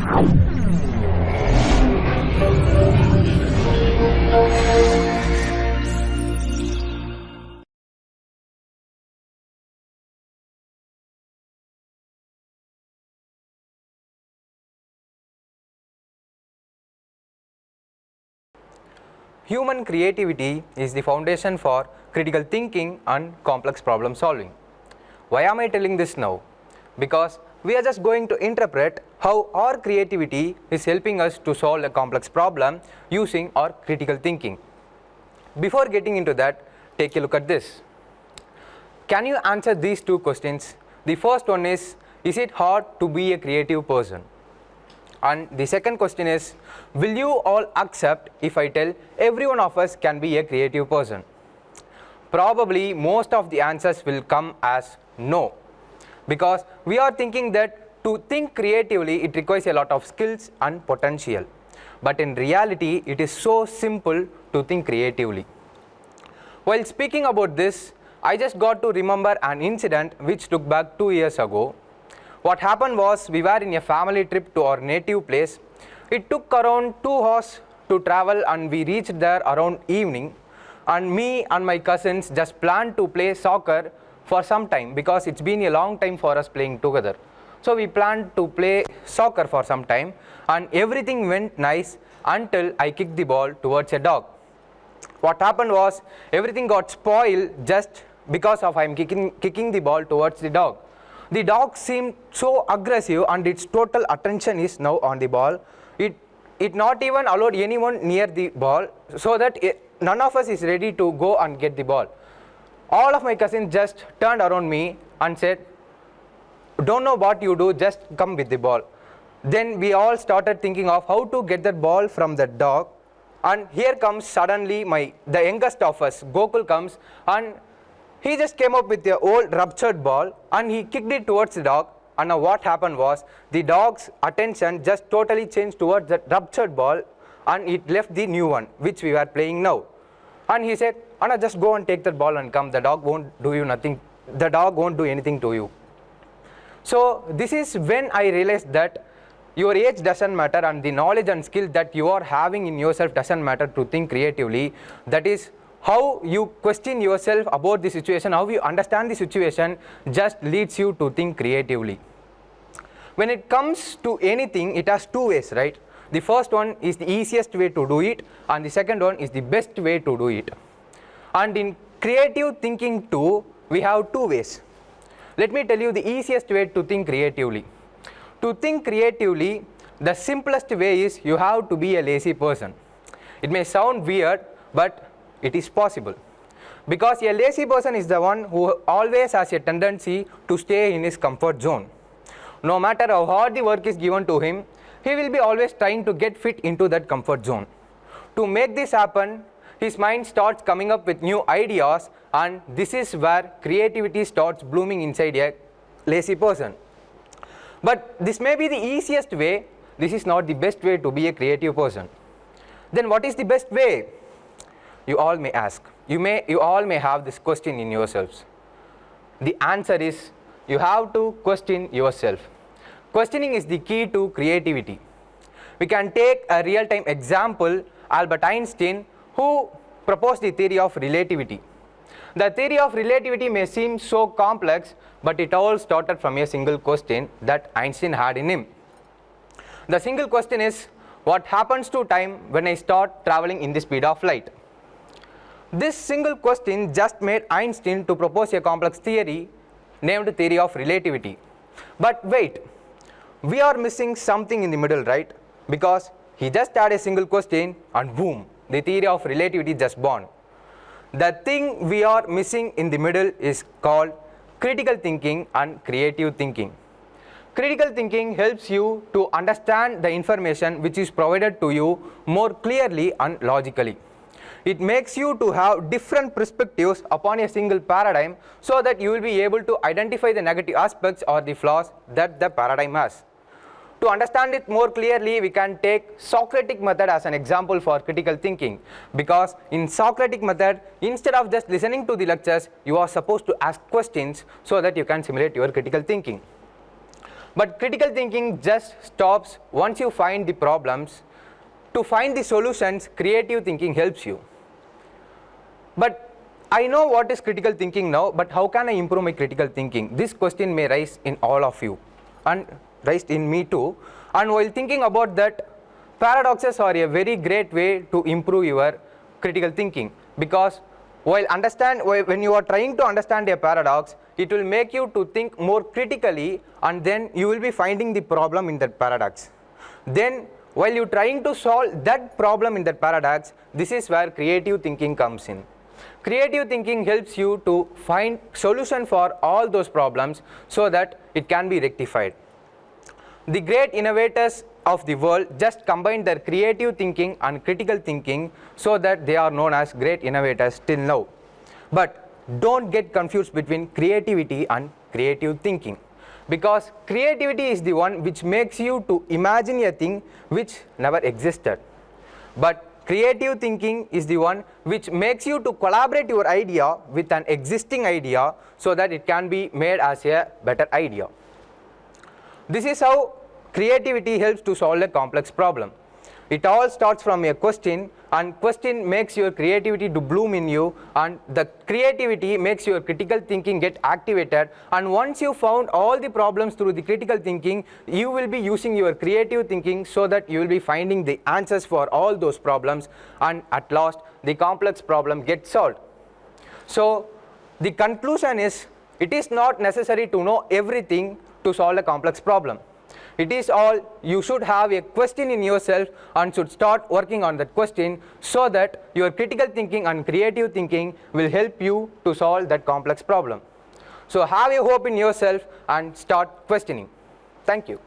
Human creativity is the foundation for critical thinking and complex problem solving. Why am I telling this now? Because we are just going to interpret how our creativity is helping us to solve a complex problem using our critical thinking. Before getting into that, take a look at this. Can you answer these two questions? The first one is it hard to be a creative person? And the second question is, will you all accept if I tell every one of us can be a creative person? Probably most of the answers will come as no, because we are thinking that to think creatively it requires a lot of skills and potential. But in reality, it is so simple to think creatively. While speaking about this, I just got to remember an incident which took back 2 years ago. What happened was, we were in a family trip to our native place. It took around 2 hours to travel and we reached there around evening, and me and my cousins just planned to play soccer for some time because it's been a long time for us playing together. So we planned to play soccer for some time and everything went nice until I kicked the ball towards a dog. What happened was, everything got spoiled just because of I'm kicking the ball towards the dog. The dog seemed so aggressive and its total attention is now on the ball. It not even allowed anyone near the ball, so that none of us is ready to go and get the ball. All of my cousins just turned around me and said, don't know what you do, just come with the ball. Then we all started thinking of how to get that ball from the dog, and here comes suddenly the youngest of us, Gokul, comes, and he just came up with the old ruptured ball and he kicked it towards the dog. And now what happened was, the dog's attention just totally changed towards that ruptured ball and it left the new one which we were playing now. And he said, Anna, just go and take that ball and come, the dog won't do you nothing, the dog won't do anything to you. So this is when I realized that your age doesn't matter and the knowledge and skill that you are having in yourself doesn't matter to think creatively. That is, how you question yourself about the situation, how you understand the situation just leads you to think creatively. When it comes to anything, it has two ways, right? The first one is the easiest way to do it and the second one is the best way to do it. And in creative thinking too, we have two ways. Let me tell you the easiest way to think creatively. To think creatively, the simplest way is you have to be a lazy person. It may sound weird, but it is possible, because a lazy person is the one who always has a tendency to stay in his comfort zone. No matter how hard the work is given to him, he will be always trying to get fit into that comfort zone. To make this happen, his mind starts coming up with new ideas, and this is where creativity starts blooming inside a lazy person. But this may be the easiest way. This is not the best way to be a creative person. Then what is the best way? You all may ask. You all may have this question in yourselves. The answer is, you have to question yourself. Questioning is the key to creativity. We can take a real-time example, Albert Einstein, who proposed the theory of relativity. The theory of relativity may seem so complex, but it all started from a single question that Einstein had in him. The single question is, what happens to time when I start traveling in the speed of light? This single question just made Einstein to propose a complex theory named theory of relativity. But wait, we are missing something in the middle, right? Because he just had a single question and boom, the theory of relativity just born. The thing we are missing in the middle is called critical thinking and creative thinking. Critical thinking helps you to understand the information which is provided to you more clearly and logically. It makes you to have different perspectives upon a single paradigm, so that you will be able to identify the negative aspects or the flaws that the paradigm has. To understand it more clearly, we can take Socratic method as an example for critical thinking, because in Socratic method, instead of just listening to the lectures, you are supposed to ask questions so that you can simulate your critical thinking. But critical thinking just stops once you find the problems. To find the solutions, creative thinking helps you. But I know what is critical thinking now, but how can I improve my critical thinking? This question may rise in all of you and rise in me too. And while thinking about that, paradoxes are a very great way to improve your critical thinking, because when you are trying to understand a paradox, it will make you to think more critically, and then you will be finding the problem in that paradox. Then while you are trying to solve that problem in that paradox, this is where creative thinking comes in. Creative thinking helps you to find solution for all those problems so that it can be rectified. The great innovators of the world just combined their creative thinking and critical thinking so that they are known as great innovators till now. But don't get confused between creativity and creative thinking, because creativity is the one which makes you to imagine a thing which never existed. But creative thinking is the one which makes you to collaborate your idea with an existing idea so that it can be made as a better idea. This is how creativity helps to solve a complex problem. It all starts from a question, and question makes your creativity to bloom in you, and the creativity makes your critical thinking get activated. And once you found all the problems through the critical thinking, you will be using your creative thinking so that you will be finding the answers for all those problems, and at last the complex problem gets solved. So the conclusion is, it is not necessary to know everything to solve a complex problem. It is all, you should have a question in yourself and should start working on that question so that your critical thinking and creative thinking will help you to solve that complex problem. So have a hope in yourself and start questioning. Thank you.